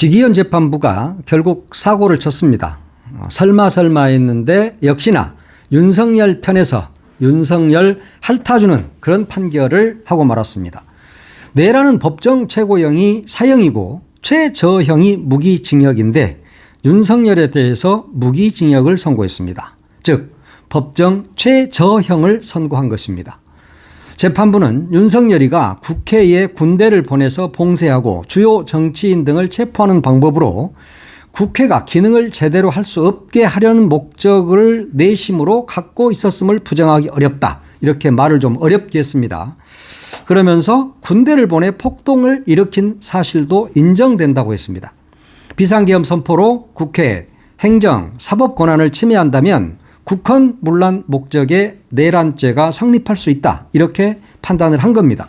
지기현 재판부가 결국 사고를 쳤습니다. 설마 했는데 역시나 윤석열 편에서 윤석열 핥아주는 그런 판결을 하고 말았습니다. 내라는 법정 최고형이 사형이고 최저형이 무기징역인데 윤석열에 대해서 무기징역을 선고했습니다. 즉 법정 최저형을 선고한 것입니다. 재판부는 윤석열이가 국회에 군대를 보내서 봉쇄하고 주요 정치인 등을 체포하는 방법으로 국회가 기능을 제대로 할 수 없게 하려는 목적을 내심으로 갖고 있었음을 부정하기 어렵다. 이렇게 말을 좀 어렵게 했습니다. 그러면서 군대를 보내 폭동을 일으킨 사실도 인정된다고 했습니다. 비상계엄 선포로 국회, 행정, 사법 권한을 침해한다면 국헌 문란 목적의 내란죄가 성립할 수 있다. 이렇게 판단을 한 겁니다.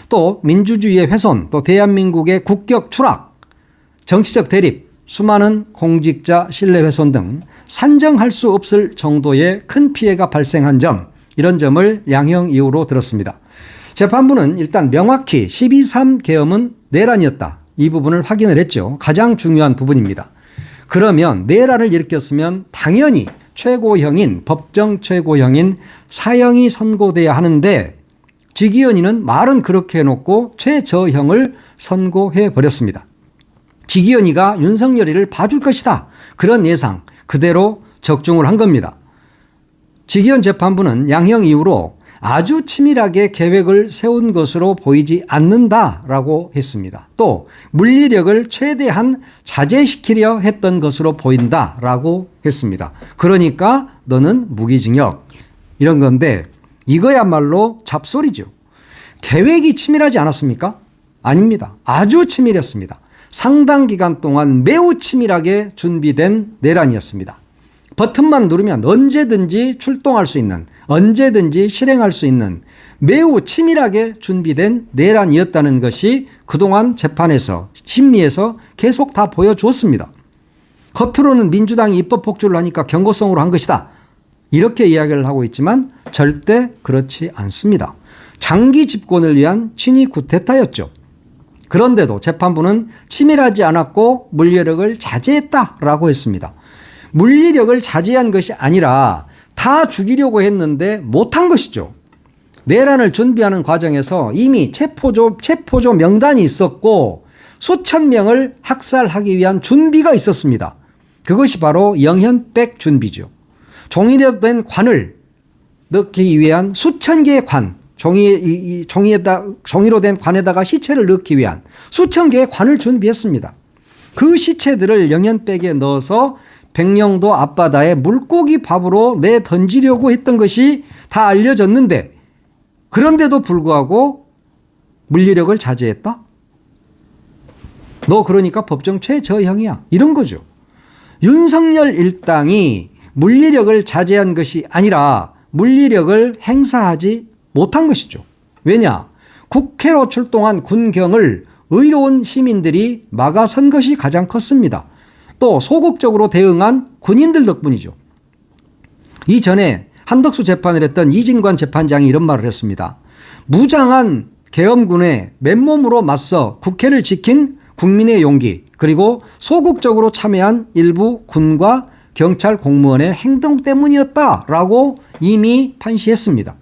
또 민주주의의 훼손, 또 대한민국의 국격 추락, 정치적 대립, 수많은 공직자 신뢰훼손 등 산정할 수 없을 정도의 큰 피해가 발생한 점, 이런 점을 양형 이유로 들었습니다. 재판부는 일단 명확히 12.3 계엄은 내란이었다. 이 부분을 확인을 했죠. 가장 중요한 부분입니다. 그러면 내란을 일으켰으면 당연히 최고형인 법정 최고형인 사형이 선고돼야 하는데 지기현이는 말은 그렇게 해놓고 최저형을 선고해 버렸습니다. 지기현이가 윤석열이를 봐줄 것이다. 그런 예상 그대로 적중을 한 겁니다. 지기현 재판부는 양형 이후로 아주 치밀하게 계획을 세운 것으로 보이지 않는다라고 했습니다. 또 물리력을 최대한 자제시키려 했던 것으로 보인다라고 했습니다. 그러니까 너는 무기징역 이런 건데 이거야말로 잡소리죠. 계획이 치밀하지 않았습니까? 아닙니다. 아주 치밀했습니다. 상당 기간 동안 매우 치밀하게 준비된 내란이었습니다. 버튼만 누르면 언제든지 출동할 수 있는, 언제든지 실행할 수 있는 매우 치밀하게 준비된 내란이었다는 것이 그동안 재판에서, 심리에서 계속 다 보여주었습니다. 겉으로는 민주당이 입법 폭주를 하니까 경고성으로 한 것이다. 이렇게 이야기를 하고 있지만 절대 그렇지 않습니다. 장기 집권을 위한 친위 쿠데타였죠. 그런데도 재판부는 치밀하지 않았고 물리력을 자제했다라고 했습니다. 물리력을 자제한 것이 아니라 다 죽이려고 했는데 못한 것이죠. 내란을 준비하는 과정에서 이미 체포조 명단이 있었고 수천 명을 학살하기 위한 준비가 있었습니다. 그것이 바로 영현백 준비죠. 종이로 된 관을 넣기 위한 수천 개의 관, 종이로 된 관에다가 시체를 넣기 위한 수천 개의 관을 준비했습니다. 그 시체들을 영현백에 넣어서 백령도 앞바다에 물고기 밥으로 내던지려고 했던 것이 다 알려졌는데 그런데도 불구하고 물리력을 자제했다? 너 그러니까 법정 최저형이야. 이런 거죠. 윤석열 일당이 물리력을 자제한 것이 아니라 물리력을 행사하지 못한 것이죠. 왜냐? 국회로 출동한 군경을 의로운 시민들이 막아선 것이 가장 컸습니다. 또 소극적으로 대응한 군인들 덕분이죠. 이전에 한덕수 재판을 했던 이진관 재판장이 이런 말을 했습니다. 무장한 계엄군에 맨몸으로 맞서 국회를 지킨 국민의 용기 그리고 소극적으로 참여한 일부 군과 경찰 공무원의 행동 때문이었다라고 이미 판시했습니다.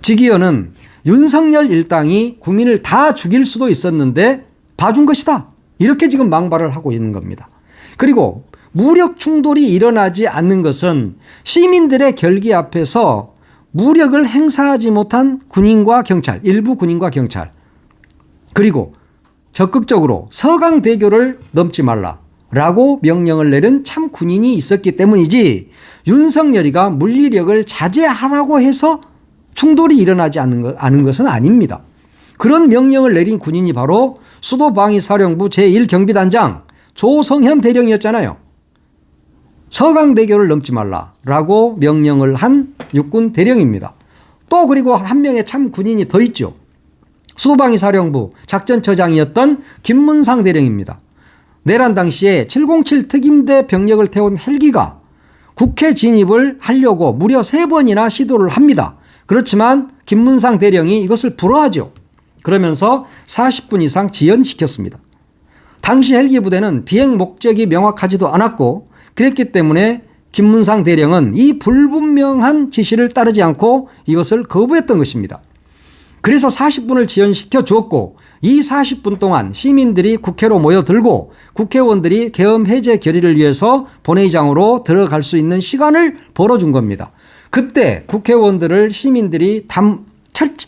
지기현은 윤석열 일당이 국민을 다 죽일 수도 있었는데 봐준 것이다. 이렇게 지금 망발을 하고 있는 겁니다. 그리고 무력 충돌이 일어나지 않는 것은 시민들의 결기 앞에서 무력을 행사하지 못한 군인과 경찰, 일부 군인과 경찰, 그리고 적극적으로 서강대교를 넘지 말라라고 명령을 내린 참 군인이 있었기 때문이지 윤석열이가 물리력을 자제하라고 해서 충돌이 일어나지 않은 것은 아닙니다. 그런 명령을 내린 군인이 바로 수도방위사령부 제1경비단장 조성현 대령이었잖아요. 서강대교를 넘지 말라라고 명령을 한 육군 대령입니다. 또 그리고 한 명의 참 군인이 더 있죠. 수도방위사령부 작전처장이었던 김문상 대령입니다. 내란 당시에 707 특임대 병력을 태운 헬기가 국회 진입을 하려고 무려 3번이나 시도를 합니다. 그렇지만 김문상 대령이 이것을 불허하죠. 그러면서 40분 이상 지연시켰습니다. 당시 헬기 부대는 비행 목적이 명확하지도 않았고 그랬기 때문에 김문상 대령은 이 불분명한 지시를 따르지 않고 이것을 거부했던 것입니다. 그래서 40분을 지연시켜 주었고 이 40분 동안 시민들이 국회로 모여들고 국회의원들이 계엄 해제 결의를 위해서 본회의장으로 들어갈 수 있는 시간을 벌어준 겁니다. 그때 국회의원들을 시민들이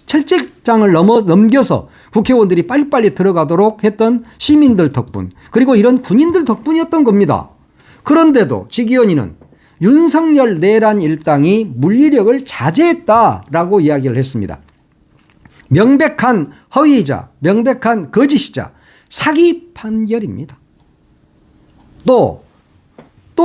철책장을 넘겨서 국회의원들이 빨리빨리 들어가도록 했던 시민들 덕분, 그리고 이런 군인들 덕분이었던 겁니다. 그런데도 직위원회는 윤석열 내란 일당이 물리력을 자제했다라고 이야기를 했습니다. 명백한 허위이자 명백한 거짓이자 사기 판결입니다. 또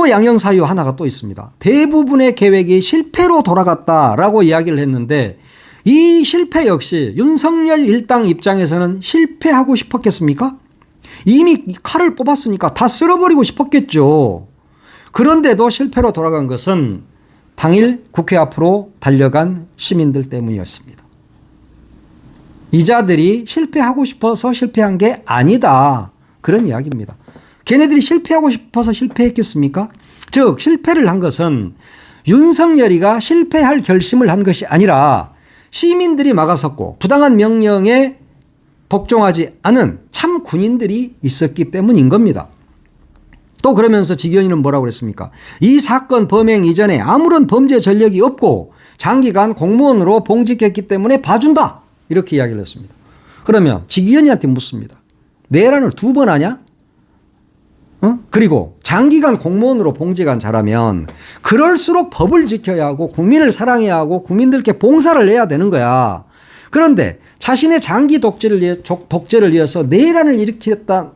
양형사유 하나가 또 있습니다. 대부분의 계획이 실패로 돌아갔다라고 이야기를 했는데 이 실패 역시 윤석열 일당 입장에서는 실패하고 싶었겠습니까? 이미 칼을 뽑았으니까 다 쓸어버리고 싶었겠죠. 그런데도 실패로 돌아간 것은 당일 국회 앞으로 달려간 시민들 때문이었습니다. 이 자들이 실패하고 싶어서 실패한 게 아니다. 그런 이야기입니다. 걔네들이 실패하고 싶어서 실패했겠습니까? 즉 실패를 한 것은 윤석열이가 실패할 결심을 한 것이 아니라 시민들이 막아섰고 부당한 명령에 복종하지 않은 참 군인들이 있었기 때문인 겁니다. 또 그러면서 직위원회는 뭐라고 그랬습니까? 이 사건 범행 이전에 아무런 범죄 전력이 없고 장기간 공무원으로 봉직했기 때문에 봐준다. 이렇게 이야기를 했습니다. 그러면 직위원회한테 묻습니다. 내란을 2번 하냐? 그리고 장기간 공무원으로 봉직한 자라면 그럴수록 법을 지켜야 하고 국민을 사랑해야 하고 국민들께 봉사를 해야 되는 거야. 그런데 자신의 장기 독재를 위해서 내란을 일으켰다.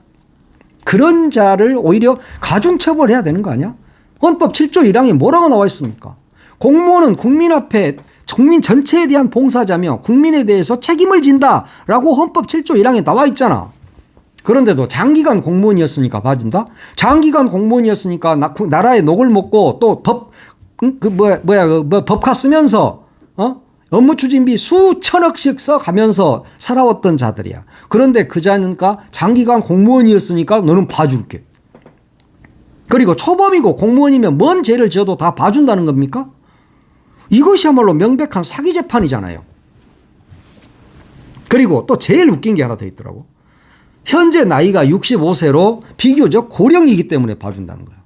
그런 자를 오히려 가중처벌해야 되는 거 아니야? 헌법 7조 1항에 뭐라고 나와 있습니까? 공무원은 국민 앞에 국민 전체에 대한 봉사자며 국민에 대해서 책임을 진다라고 헌법 7조 1항에 나와 있잖아. 그런데도 장기간 공무원이었으니까 봐준다? 장기간 공무원이었으니까 나라의 녹을 먹고 또 법카 쓰면서 업무 추진비 수천억씩 써가면서 살아왔던 자들이야. 그런데 그 자니까 장기간 공무원이었으니까 너는 봐줄게. 그리고 초범이고 공무원이면 뭔 죄를 지어도 다 봐준다는 겁니까? 이것이야말로 명백한 사기 재판이잖아요. 그리고 또 제일 웃긴 게 하나 더 있더라고. 현재 나이가 65세로 비교적 고령이기 때문에 봐준다는 거야.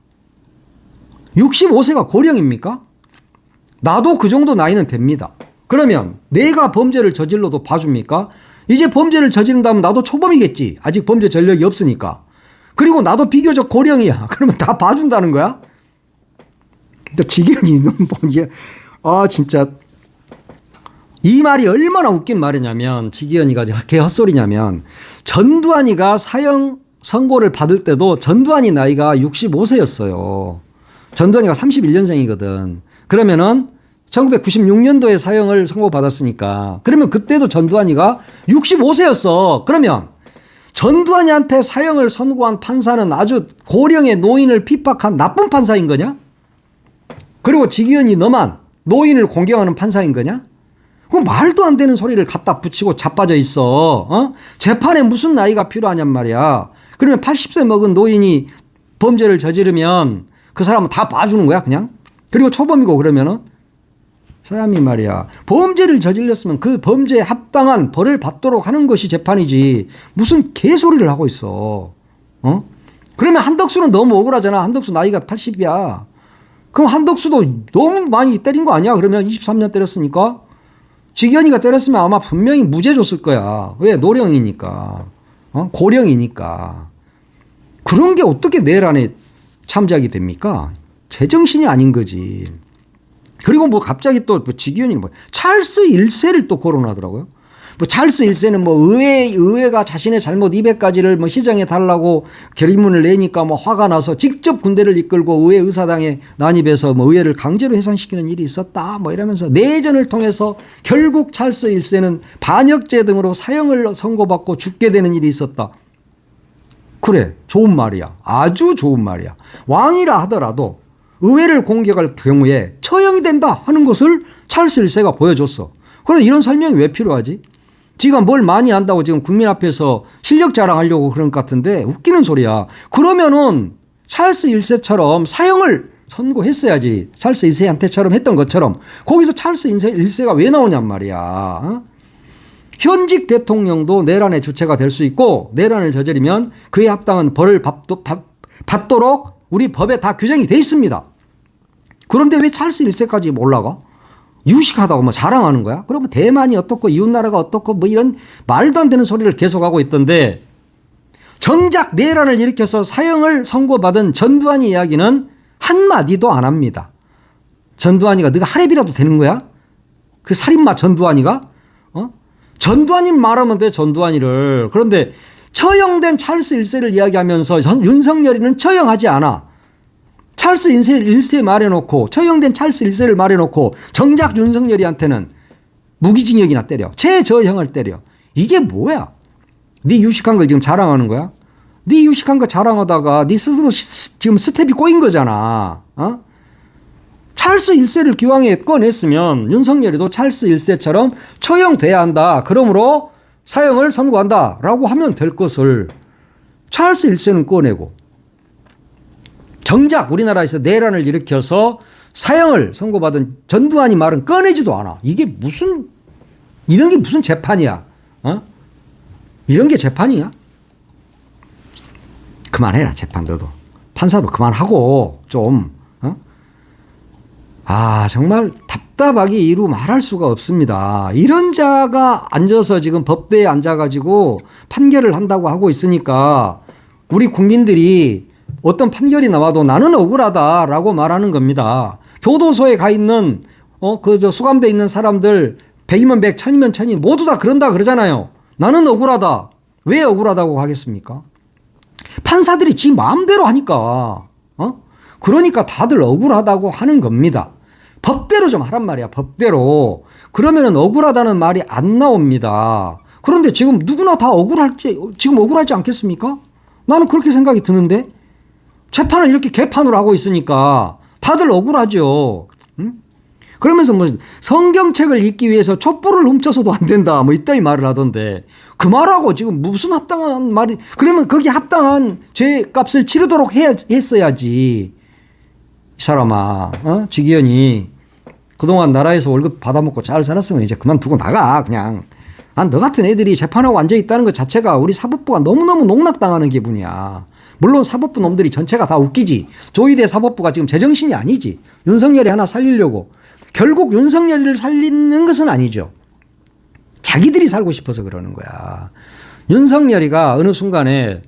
65세가 고령입니까? 나도 그 정도 나이는 됩니다. 그러면 내가 범죄를 저질러도 봐줍니까? 이제 범죄를 저지른다면 나도 초범이겠지. 아직 범죄 전력이 없으니까. 그리고 나도 비교적 고령이야. 그러면 다 봐준다는 거야? 근데 지경이 진짜 이 말이 얼마나 웃긴 말이냐면 지기현이가 개 헛소리냐면 전두환이가 사형 선고를 받을 때도 전두환이 나이가 65세였어요. 전두환이가 31년생이거든. 그러면은 1996년도에 사형을 선고받았으니까 그러면 그때도 전두환이가 65세였어. 그러면 전두환이한테 사형을 선고한 판사는 아주 고령의 노인을 핍박한 나쁜 판사인 거냐? 그리고 지기현이 너만 노인을 공경하는 판사인 거냐? 그 말도 안 되는 소리를 갖다 붙이고 자빠져 있어. 재판에 무슨 나이가 필요하냔 말이야. 그러면 80세 먹은 노인이 범죄를 저지르면 그 사람은 다 봐주는 거야 그냥? 그리고 초범이고 그러면은 사람이 말이야 범죄를 저질렀으면 그 범죄에 합당한 벌을 받도록 하는 것이 재판이지 무슨 개소리를 하고 있어. 그러면 한덕수는 너무 억울하잖아. 한덕수 나이가 80이야. 그럼 한덕수도 너무 많이 때린 거 아니야? 그러면 23년 때렸으니까 지기현이가 때렸으면 아마 분명히 무죄 줬을 거야. 왜? 노령이니까. 고령이니까. 그런 게 어떻게 내란에 참작이 됩니까? 제정신이 아닌 거지. 그리고 뭐 갑자기 또 지기현이 찰스 1세를 또 거론하더라고요. 찰스 1세는 의회가 자신의 잘못 200가지를 시정해 달라고 결의문을 내니까 화가 나서 직접 군대를 이끌고 의회 의사당에 난입해서 의회를 강제로 해산시키는 일이 있었다. 이러면서 내전을 통해서 결국 찰스 1세는 반역죄 등으로 사형을 선고받고 죽게 되는 일이 있었다. 그래, 좋은 말이야. 아주 좋은 말이야. 왕이라 하더라도 의회를 공격할 경우에 처형이 된다 하는 것을 찰스 1세가 보여줬어. 그런데 이런 설명이 왜 필요하지? 지가 뭘 많이 안다고 지금 국민 앞에서 실력 자랑하려고 그런 것 같은데 웃기는 소리야. 그러면은 찰스 1세처럼 사형을 선고했어야지. 찰스 2세한테처럼 했던 것처럼. 거기서 찰스 1세가 왜 나오냔 말이야. 어? 현직 대통령도 내란의 주체가 될 수 있고 내란을 저지르면 그에 합당한 벌을 받도록 우리 법에 다 규정이 돼 있습니다. 그런데 왜 찰스 1세까지 올라가? 유식하다고 뭐 자랑하는 거야? 그러면 대만이 어떻고 이웃나라가 어떻고 뭐 이런 말도 안 되는 소리를 계속하고 있던데 정작 내란을 일으켜서 사형을 선고받은 전두환이 이야기는 한마디도 안 합니다. 전두환이가 네가 하랩이라도 되는 거야? 그 살인마 전두환이가? 전두환이 말하면 돼, 전두환이를. 그런데 처형된 찰스 1세를 이야기하면서 윤석열이는 처형하지 않아. 찰스 1세 말해놓고 처형된 찰스 1세를 말해놓고 정작 윤석열이한테는 무기징역이나 때려. 최저형을 때려. 이게 뭐야? 네 유식한 걸 지금 자랑하는 거야? 네 유식한 거 자랑하다가 네 스스로 지금 스텝이 꼬인 거잖아. 찰스 1세를 기왕에 꺼냈으면 윤석열이도 찰스 1세처럼 처형돼야 한다. 그러므로 사형을 선고한다. 라고 하면 될 것을 찰스 1세는 꺼내고 정작 우리나라에서 내란을 일으켜서 사형을 선고받은 전두환이 말은 꺼내지도 않아. 이게 무슨 이런 게 무슨 재판이야? 이런 게 재판이야? 그만해라 재판 너도. 판사도 그만하고 좀. 정말 답답하게 이루 말할 수가 없습니다. 이런 자가 앉아서 지금 법대에 앉아가지고 판결을 한다고 하고 있으니까 우리 국민들이 어떤 판결이 나와도 나는 억울하다라고 말하는 겁니다. 교도소에 가 있는 수감돼 있는 사람들 100이면 100, 1000이면 1000이 모두 다 그런다 그러잖아요. 나는 억울하다. 왜 억울하다고 하겠습니까? 판사들이 지 마음대로 하니까. 그러니까 다들 억울하다고 하는 겁니다. 법대로 좀 하란 말이야. 법대로. 그러면은 억울하다는 말이 안 나옵니다. 그런데 지금 누구나 다 지금 억울하지 않겠습니까? 나는 그렇게 생각이 드는데 재판을 이렇게 개판으로 하고 있으니까 다들 억울하죠. 그러면서 뭐 성경책을 읽기 위해서 촛불을 훔쳐서도 안 된다. 뭐 이따위 말을 하던데 그 말하고 지금 무슨 합당한 말이 그러면 거기 합당한 죄값을 치르도록 했어야지. 이 사람아, 지기현이 그동안 나라에서 월급 받아먹고 잘 살았으면 이제 그만두고 나가 그냥. 난 너 같은 애들이 재판하고 앉아있다는 것 자체가 우리 사법부가 너무너무 농락당하는 기분이야. 물론 사법부 놈들이 전체가 다 웃기지. 조희대 사법부가 지금 제정신이 아니지. 윤석열이 하나 살리려고. 결국 윤석열이를 살리는 것은 아니죠. 자기들이 살고 싶어서 그러는 거야. 윤석열이가 어느 순간에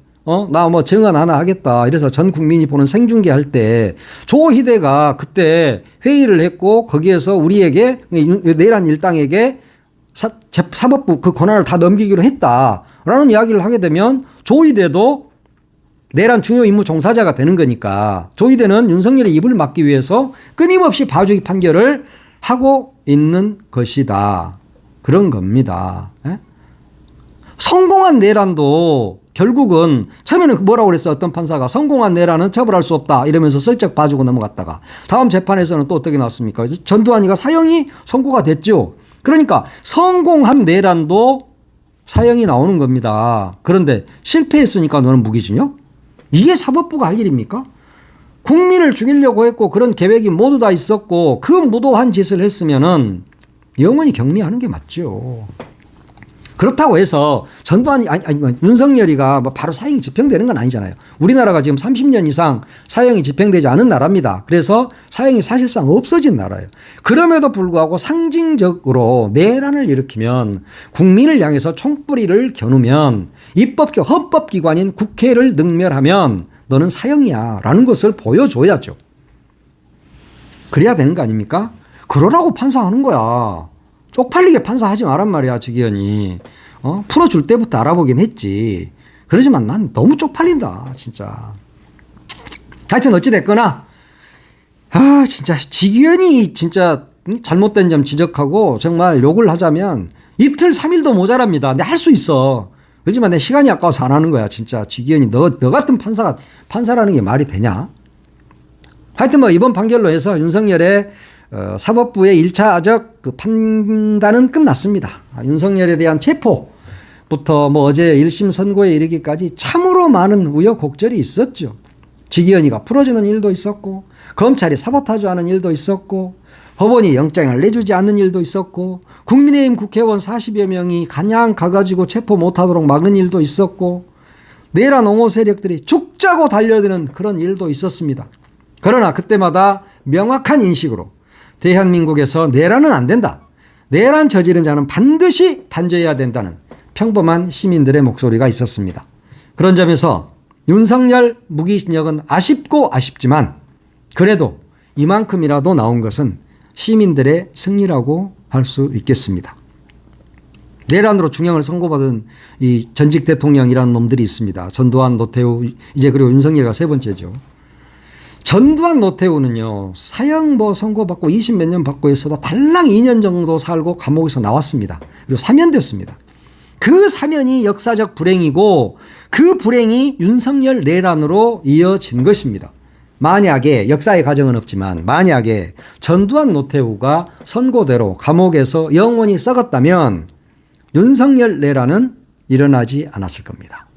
나 뭐 증언 하나 하겠다. 이래서 전 국민이 보는 생중계 할 때 조희대가 그때 회의를 했고 거기에서 우리에게 내란 일당에게 사법부 그 권한을 다 넘기기로 했다라는 이야기를 하게 되면 조희대도 내란 중요 임무 종사자가 되는 거니까 조희대는 윤석열의 입을 막기 위해서 끊임없이 봐주기 판결을 하고 있는 것이다. 그런 겁니다. 성공한 내란도 결국은 처음에는 뭐라고 그랬어? 어떤 판사가 성공한 내란은 처벌할 수 없다 이러면서 슬쩍 봐주고 넘어갔다가 다음 재판에서는 또 어떻게 나왔습니까? 전두환이가 사형이 선고가 됐죠. 그러니까 성공한 내란도 사형이 나오는 겁니다. 그런데 실패했으니까 너는 무기징역? 이게 사법부가 할 일입니까? 국민을 죽이려고 했고 그런 계획이 모두 다 있었고 그 무도한 짓을 했으면은 영원히 격리하는 게 맞죠. 그렇다고 해서 전두환이 윤석열이가 뭐 바로 사형이 집행되는 건 아니잖아요. 우리나라가 지금 30년 이상 사형이 집행되지 않은 나라입니다. 그래서 사형이 사실상 없어진 나라예요. 그럼에도 불구하고 상징적으로 내란을 일으키면 국민을 향해서 총뿌리를 겨누면 헌법기관인 국회를 능멸하면 너는 사형이야 라는 것을 보여줘야죠. 그래야 되는 거 아닙니까? 그러라고 판사하는 거야. 쪽팔리게 판사하지 말란 말이야, 지기현이. 풀어줄 때부터 알아보긴 했지. 그러지만 난 너무 쪽팔린다, 진짜. 하여튼 어찌됐거나, 진짜, 지기현이 진짜 잘못된 점 지적하고 정말 욕을 하자면 이틀, 3일도 모자랍니다. 근데 할 수 있어. 그렇지만 내 시간이 아까워서 안 하는 거야, 진짜. 지기현이 너 같은 판사라는 게 말이 되냐? 하여튼 뭐 이번 판결로 해서 윤석열의 사법부의 1차적 그 판단은 끝났습니다. 윤석열에 대한 체포부터 뭐 어제 1심 선고에 이르기까지 참으로 많은 우여곡절이 있었죠. 직위원회가 풀어주는 일도 있었고 검찰이 사보타주하는 일도 있었고 법원이 영장을 내주지 않는 일도 있었고 국민의힘 국회의원 40여 명이 그냥 가가지고 체포 못하도록 막은 일도 있었고 내란 옹호 세력들이 죽자고 달려드는 그런 일도 있었습니다. 그러나 그때마다 명확한 인식으로 대한민국에서 내란은 안 된다. 내란 저지른 자는 반드시 단죄해야 된다는 평범한 시민들의 목소리가 있었습니다. 그런 점에서 윤석열 무기징역은 아쉽고 아쉽지만 그래도 이만큼이라도 나온 것은 시민들의 승리라고 할 수 있겠습니다. 내란으로 중형을 선고받은 이 전직 대통령이라는 놈들이 있습니다. 전두환, 노태우, 이제 그리고 윤석열가 세 번째죠. 전두환, 노태우는요, 사형 뭐 선고받고 20 몇 년 받고 있어도 달랑 2년 정도 살고 감옥에서 나왔습니다. 그리고 사면됐습니다. 그 사면이 역사적 불행이고 그 불행이 윤석열 내란으로 이어진 것입니다. 만약에 역사의 가정은 없지만 만약에 전두환, 노태우가 선고대로 감옥에서 영원히 썩었다면 윤석열 내란은 일어나지 않았을 겁니다.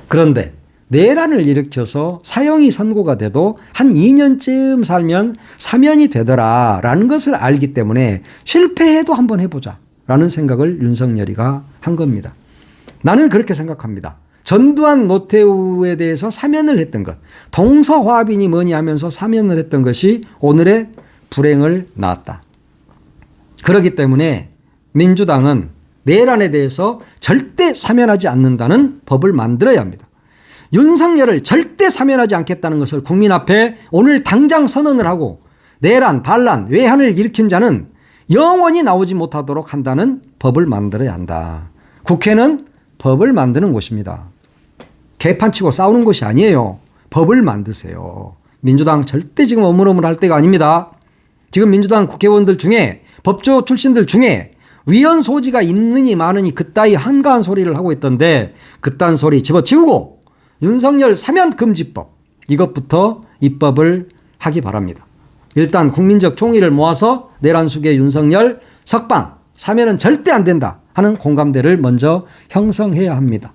그런데 내란을 일으켜서 사형이 선고가 돼도 한 2년쯤 살면 사면이 되더라라는 것을 알기 때문에 실패해도 한번 해보자라는 생각을 윤석열이가 한 겁니다. 나는 그렇게 생각합니다. 전두환, 노태우에 대해서 사면을 했던 것, 동서화합이니 뭐니 하면서 사면을 했던 것이 오늘의 불행을 낳았다. 그렇기 때문에 민주당은 내란에 대해서 절대 사면하지 않는다는 법을 만들어야 합니다. 윤석열을 절대 사면하지 않겠다는 것을 국민 앞에 오늘 당장 선언을 하고 내란, 반란, 외환을 일으킨 자는 영원히 나오지 못하도록 한다는 법을 만들어야 한다. 국회는 법을 만드는 곳입니다. 개판치고 싸우는 곳이 아니에요. 법을 만드세요. 민주당 절대 지금 어물어물할 때가 아닙니다. 지금 민주당 국회의원들 중에 법조 출신들 중에 위헌 소지가 있느니 마느니 그따위 한가한 소리를 하고 있던데 그딴 소리 집어치우고 윤석열 사면금지법 이것부터 입법을 하기 바랍니다. 일단 국민적 총의를 모아서 내란 수계 윤석열 석방 사면은 절대 안 된다 하는 공감대를 먼저 형성해야 합니다.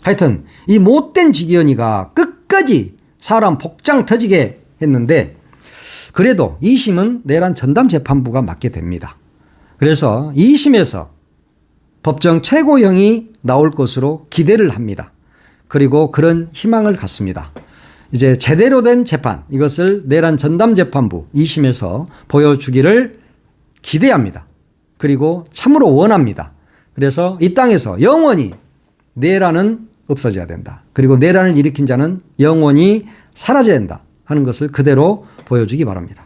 하여튼 이 못된 직위원회가 끝까지 사람 복장 터지게 했는데 그래도 2심은 내란 전담재판부가 맡게 됩니다. 그래서 2심에서 법정 최고형이 나올 것으로 기대를 합니다. 그리고 그런 희망을 갖습니다. 이제 제대로 된 재판 이것을 내란 전담재판부 2심에서 보여주기를 기대합니다. 그리고 참으로 원합니다. 그래서 이 땅에서 영원히 내란은 없어져야 된다. 그리고 내란을 일으킨 자는 영원히 사라져야 된다 하는 것을 그대로 보여주기 바랍니다.